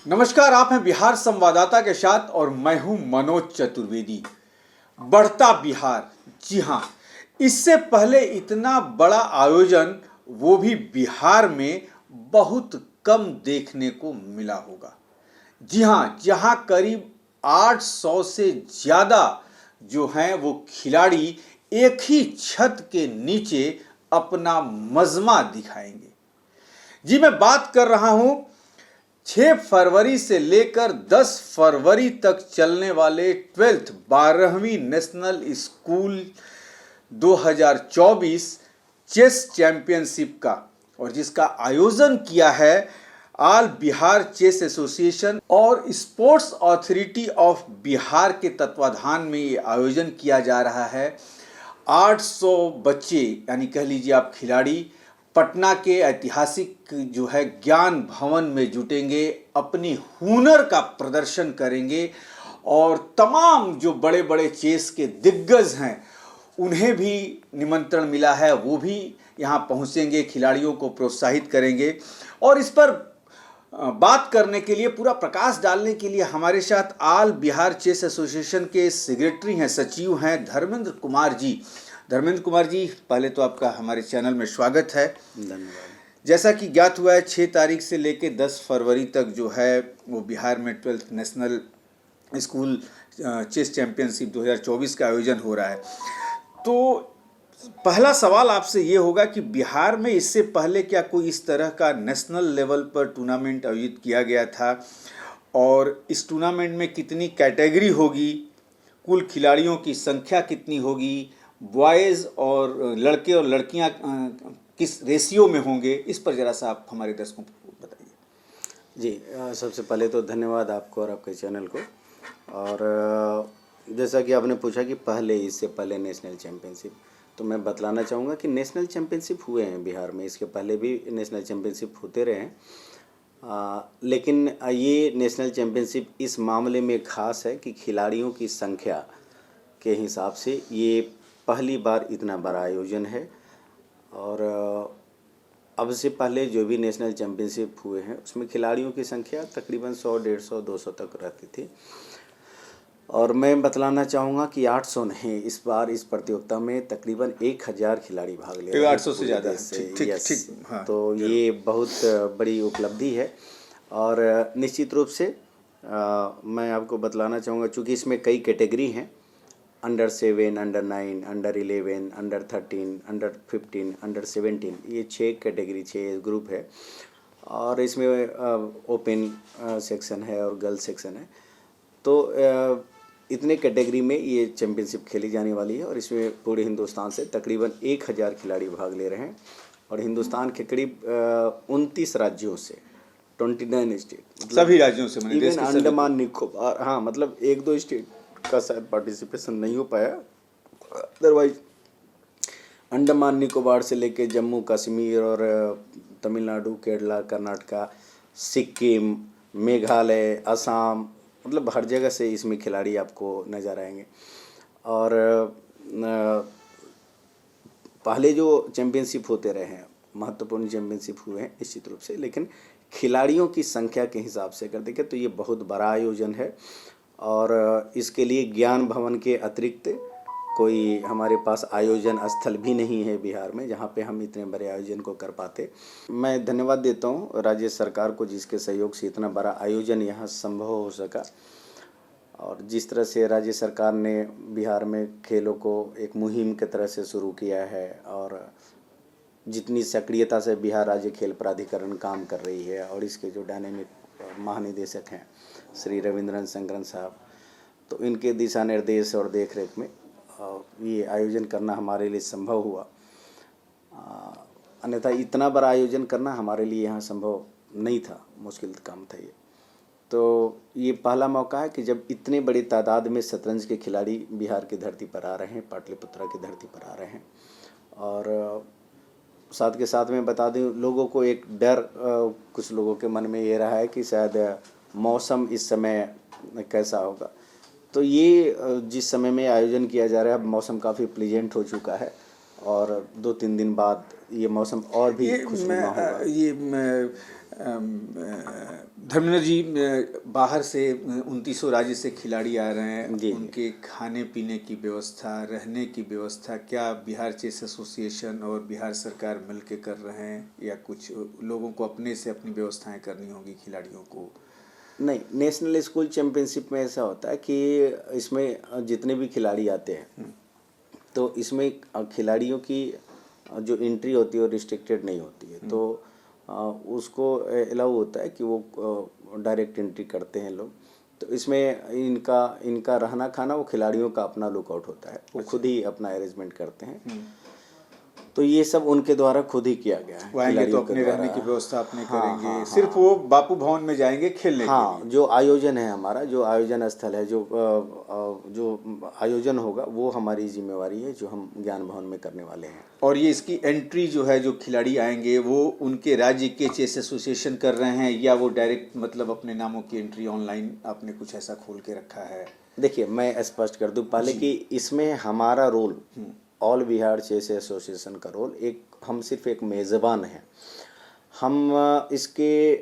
नमस्कार, आप हैं बिहार संवाददाता के साथ और मैं हूं मनोज चतुर्वेदी। बढ़ता बिहार, जी हां, इससे पहले इतना बड़ा आयोजन वो भी बिहार में बहुत कम देखने को मिला होगा। जी हां, जहां करीब 800 से ज़्यादा जो हैं वो खिलाड़ी एक ही छत के नीचे अपना मजमा दिखाएंगे। जी, मैं बात कर रहा हूं 6 फरवरी से लेकर 10 फरवरी तक चलने वाले 12वीं नेशनल स्कूल 2024 चेस चैंपियनशिप का, और जिसका आयोजन किया है ऑल बिहार चेस एसोसिएशन और स्पोर्ट्स अथॉरिटी ऑफ बिहार के तत्वाधान में ये आयोजन किया जा रहा है। 800 बच्चे, यानी कह लीजिए आप खिलाड़ी, पटना के ऐतिहासिक जो है ज्ञान भवन में जुटेंगे, अपनी हुनर का प्रदर्शन करेंगे और तमाम जो बड़े बड़े चेस के दिग्गज हैं उन्हें भी निमंत्रण मिला है, वो भी यहाँ पहुँचेंगे, खिलाड़ियों को प्रोत्साहित करेंगे। और इस पर बात करने के लिए, पूरा प्रकाश डालने के लिए हमारे साथ ऑल बिहार चेस एसोसिएशन के सेक्रेटरी हैं, सचिव हैं, धर्मेंद्र कुमार जी। धर्मेंद्र कुमार जी, पहले तो आपका हमारे चैनल में स्वागत है। धन्यवाद। जैसा कि ज्ञात हुआ है 6 तारीख से लेकर 10 फरवरी तक जो है वो बिहार में 12th national school chess championship 2024 का आयोजन हो रहा है। तो पहला सवाल आपसे ये होगा कि बिहार में इससे पहले क्या कोई इस तरह का नेशनल लेवल पर टूर्नामेंट आयोजित किया गया था, और इस टूर्नामेंट में कितनी कैटेगरी होगी, कुल खिलाड़ियों की संख्या कितनी होगी, बॉयज़ और लड़के और लड़कियां किस रेशियो में होंगे, इस पर ज़रा सा आप हमारे दर्शकों को बताइए। जी, सबसे पहले तो धन्यवाद आपको और आपके चैनल को। और जैसा कि आपने पूछा कि इससे पहले नेशनल चैम्पियनशिप, तो मैं बतलाना चाहूँगा कि नेशनल चैम्पियनशिप हुए हैं बिहार में, इसके पहले भी नेशनल चैम्पियनशिप होते रहे हैं। लेकिन ये नेशनल चैम्पियनशिप इस मामले में ख़ास है कि खिलाड़ियों की संख्या के हिसाब से ये पहली बार इतना बड़ा आयोजन है। और अब से पहले जो भी नेशनल चैम्पियनशिप हुए हैं उसमें खिलाड़ियों की संख्या तकरीबन 100, 150, 200 तक रहती थी। और मैं बतलाना चाहूँगा कि 800 नहीं, इस बार इस प्रतियोगिता में तकरीबन 1000 खिलाड़ी भाग ले रहे हैं। 800 से ज़्यादा। ठीक। हाँ, तो ये बहुत बड़ी उपलब्धि है। और निश्चित रूप से मैं आपको बतलाना चाहूँगा, चूँकि इसमें कई कैटेगरी हैं, under 7, under 9, under 11, under 13, under 15, under 17, ये 6 कैटेगरी, 6 ग्रुप है। और इसमें ओपन सेक्शन है और गर्ल्स सेक्शन है। तो इतने कैटेगरी में ये चैम्पियनशिप खेली जाने वाली है। और इसमें पूरे हिंदुस्तान से तकरीबन 1000 खिलाड़ी भाग ले रहे हैं। और हिंदुस्तान के करीब 29 राज्यों से, 29 स्टेट, मतलब सभी राज्यों से, इवन अंडमान निकोबार, हाँ, मतलब 1-2 स्टेट का शायद पार्टिसिपेशन नहीं हो पाया, अदरवाइज अंडमान निकोबार से लेके जम्मू कश्मीर और तमिलनाडु, केरला, कर्नाटका, सिक्किम, मेघालय, असम, मतलब हर जगह से इसमें खिलाड़ी आपको नज़र आएंगे। और पहले जो चैम्पियनशिप होते रहे हैं, महत्वपूर्ण चैम्पियनशिप हुए हैं निश्चित रूप से, लेकिन खिलाड़ियों की संख्या के हिसाब से अगर देखें तो ये बहुत बड़ा आयोजन है। और इसके लिए ज्ञान भवन के अतिरिक्त कोई हमारे पास आयोजन स्थल भी नहीं है बिहार में जहाँ पे हम इतने बड़े आयोजन को कर पाते। मैं धन्यवाद देता हूँ राज्य सरकार को, जिसके सहयोग से इतना बड़ा आयोजन यहाँ संभव हो सका। और जिस तरह से राज्य सरकार ने बिहार में खेलों को एक मुहिम की तरह से शुरू किया है, और जितनी सक्रियता से बिहार राज्य खेल प्राधिकरण काम कर रही है, और इसके जो डायनेमिक महानिदेशक हैं श्री रविंद्रन शंकरन साहब, तो इनके दिशा निर्देश और देख रेख में ये आयोजन करना हमारे लिए संभव हुआ। अन्यथा इतना बड़ा आयोजन करना हमारे लिए यहाँ संभव नहीं था, मुश्किल काम था ये। तो ये पहला मौका है कि जब इतने बड़ी तादाद में शतरंज के खिलाड़ी बिहार की धरती पर आ रहे हैं, पाटलिपुत्रा की धरती पर आ रहे हैं। और साथ के साथ में बता दें, लोगों को एक डर कुछ लोगों के मन में ये रहा है कि शायद मौसम इस समय कैसा होगा। तो ये जिस समय में आयोजन किया जा रहा है, अब मौसम काफ़ी प्लीजेंट हो चुका है, और 2-3 दिन बाद ये मौसम और भी खुशनुमा होगा। ये धर्मेंद्र जी, बाहर से 29 राज्य से खिलाड़ी आ रहे हैं जी। उनके खाने पीने की व्यवस्था, रहने की व्यवस्था क्या बिहार चेस एसोसिएशन और बिहार सरकार मिल के कर रहे हैं या कुछ लोगों को अपने से अपनी व्यवस्थाएं करनी होगी खिलाड़ियों को? नहीं, नेशनल स्कूल चैम्पियनशिप में ऐसा होता है कि इसमें जितने भी खिलाड़ी आते हैं तो इसमें खिलाड़ियों की जो एंट्री होती है वो रिस्ट्रिक्टेड नहीं होती है, तो उसको अलाउ होता है कि वो डायरेक्ट एंट्री करते हैं लोग। तो इसमें इनका रहना खाना वो खिलाड़ियों का अपना लुकआउट होता है, वो खुद ही अपना अरेंजमेंट करते हैं। तो ये सब उनके द्वारा खुद ही किया गया है। आएंगे तो अपने रहने की व्यवस्था अपने करेंगे। सिर्फ वो बापू भवन में जाएंगे खेलने के लिए। जो आयोजन है हमारा, जो आयोजन स्थल है, जो आयोजन होगा वो हमारी जिम्मेवारी है, जो हम ज्ञान भवन में करने वाले हैं। और ये इसकी एंट्री जो है, जो खिलाड़ी आएंगे वो उनके राज्य के चेस एसोसिएशन कर रहे हैं या वो डायरेक्ट मतलब अपने नामों की एंट्री ऑनलाइन आपने कुछ ऐसा खोल के रखा है? देखिए, मैं स्पष्ट कर दूं पहले कि इसमें हमारा role, all Bihar chess association का रोल, हम सिर्फ एक मेज़बान हैं। हम इसके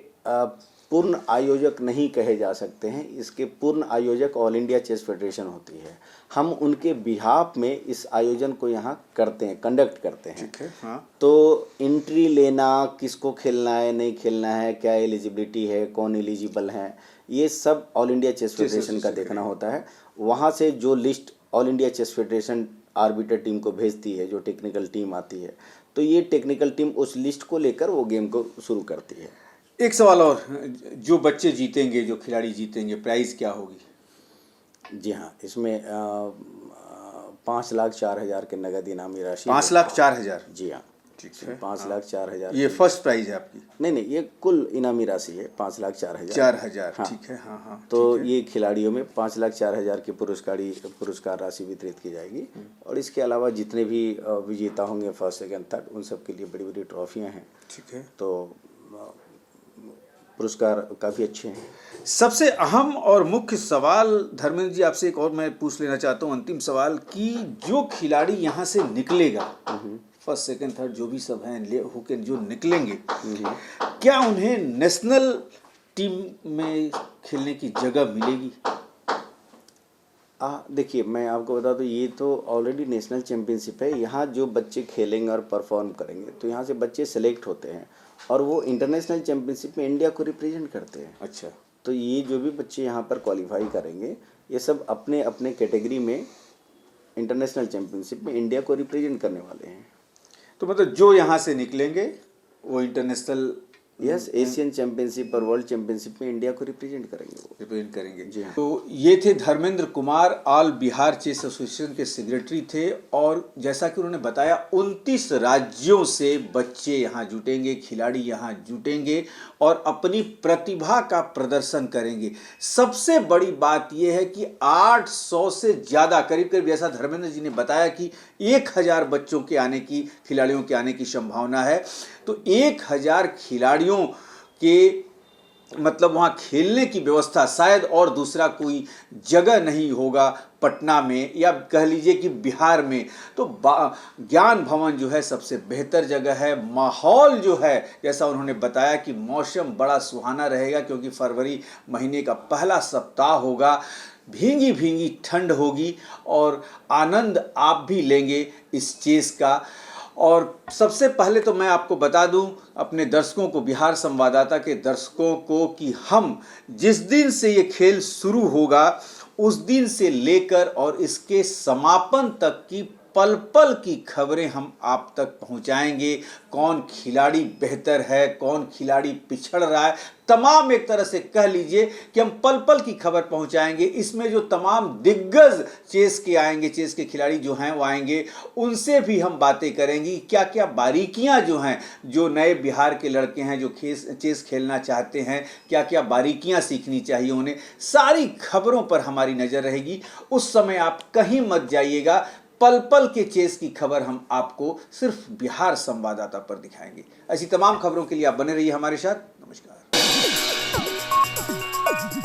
पूर्ण आयोजक नहीं कहे जा सकते हैं। इसके पूर्ण आयोजक ऑल इंडिया चेस फेडरेशन होती है। हम उनके बिहाफ में इस आयोजन को यहाँ करते हैं, कंडक्ट करते हैं। ठीक है, हाँ। तो एंट्री लेना, किसको खेलना है नहीं खेलना है, क्या एलिजिबिलिटी है, कौन एलिजिबल है, ये सब ऑल इंडिया चेस फेडरेशन का देखना होता है। वहाँ से जो list all India chess federation arbiter team को भेजती है, जो टेक्निकल टीम आती है, तो ये टेक्निकल टीम उस लिस्ट को लेकर वो गेम को शुरू करती है। एक सवाल और, जो बच्चे जीतेंगे, जो खिलाड़ी जीतेंगे, प्राइस क्या होगी? जी हाँ, इसमें 5,04,000 के नगद इनामी राशि। 5,04,000? जी हाँ, ठीक है। 5,04,000। ये फर्स्ट प्राइज है आपकी? नहीं, ये कुल इनामी राशि है 5,04,000। 4,000, हाँ। ठीक है, हाँ हाँ। तो ये खिलाड़ियों में 5,04,000 की पुरस्कार राशि वितरित की जाएगी। और इसके अलावा जितने भी विजेता होंगे फर्स्ट सेकंड थर्ड, उन सब के लिए बड़ी बड़ी ट्रॉफियाँ हैं। ठीक है। तो पुरस्कार काफ़ी अच्छे हैं। सबसे अहम और मुख्य सवाल धर्मेंद्र जी आपसे एक और मैं पूछ लेना चाहता हूँ, अंतिम सवाल, कि जो खिलाड़ी यहाँ से निकलेगा, फर्स्ट सेकंड थर्ड जो भी सब हैं होके जो निकलेंगे, क्या उन्हें नेशनल टीम में खेलने की जगह मिलेगी? देखिए, मैं आपको बता दूं, ये तो ऑलरेडी नेशनल चैम्पियनशिप है। यहाँ जो बच्चे खेलेंगे और परफॉर्म करेंगे, तो यहाँ से बच्चे सेलेक्ट होते हैं और वो इंटरनेशनल चैम्पियनशिप में इंडिया को रिप्रेजेंट करते हैं। अच्छा। तो ये जो भी बच्चे यहाँ पर क्वालिफाई करेंगे, ये सब अपने अपने कैटेगरी में इंटरनेशनल चैम्पियनशिप में इंडिया को रिप्रेजेंट करने वाले हैं। तो मतलब जो यहाँ से निकलेंगे वो इंटरनेशनल, यस, एशियन चैंपियनशिप और वर्ल्ड चैंपियनशिप में इंडिया को रिप्रेजेंट करेंगे, वो रिप्रेजेंट करेंगे। जी हाँ। तो ये थे Dharmendra Kumar, all Bihar chess association के सेक्रेटरी थे। और जैसा कि उन्होंने बताया, 29 राज्यों से बच्चे यहाँ जुटेंगे, खिलाड़ी यहाँ जुटेंगे और अपनी प्रतिभा का प्रदर्शन करेंगे। सबसे बड़ी बात यह है कि 800 से ज़्यादा, करीब करीब जैसा धर्मेंद्र जी ने बताया कि 1,000 बच्चों के आने की, खिलाड़ियों के आने की संभावना है। तो 1,000 खिलाड़ियों के मतलब वहाँ खेलने की व्यवस्था शायद और दूसरा कोई जगह नहीं होगा पटना में, या कह लीजिए कि बिहार में। तो ज्ञान भवन जो है सबसे बेहतर जगह है। माहौल जो है, जैसा उन्होंने बताया कि मौसम बड़ा सुहाना रहेगा, क्योंकि फरवरी महीने का पहला सप्ताह होगा, भींगी भींगी ठंड होगी और आनंद आप भी लेंगे इस चेस का। और सबसे पहले तो मैं आपको बता दूं, अपने दर्शकों को, बिहार संवाददाता के दर्शकों को, कि हम जिस दिन से ये खेल शुरू होगा उस दिन से लेकर और इसके समापन तक की पल पल की खबरें हम आप तक पहुंचाएंगे। कौन खिलाड़ी बेहतर है, कौन खिलाड़ी पिछड़ रहा है, तमाम एक तरह से कह लीजिए कि हम पल पल की खबर पहुंचाएंगे। इसमें जो तमाम दिग्गज चेस के आएंगे, चेस के खिलाड़ी जो हैं वो आएंगे, उनसे भी हम बातें करेंगे। क्या क्या बारीकियां जो हैं, जो नए बिहार के लड़के हैं जो चेस खेलना चाहते हैं, क्या क्या बारीकियां सीखनी चाहिए उन्हें, सारी खबरों पर हमारी नज़र रहेगी। उस समय आप कहीं मत जाइएगा। पल पल के चेस की खबर हम आपको सिर्फ बिहार संवाददाता पर दिखाएंगे। ऐसी तमाम खबरों के लिए आप बने रहिए हमारे साथ। नमस्कार।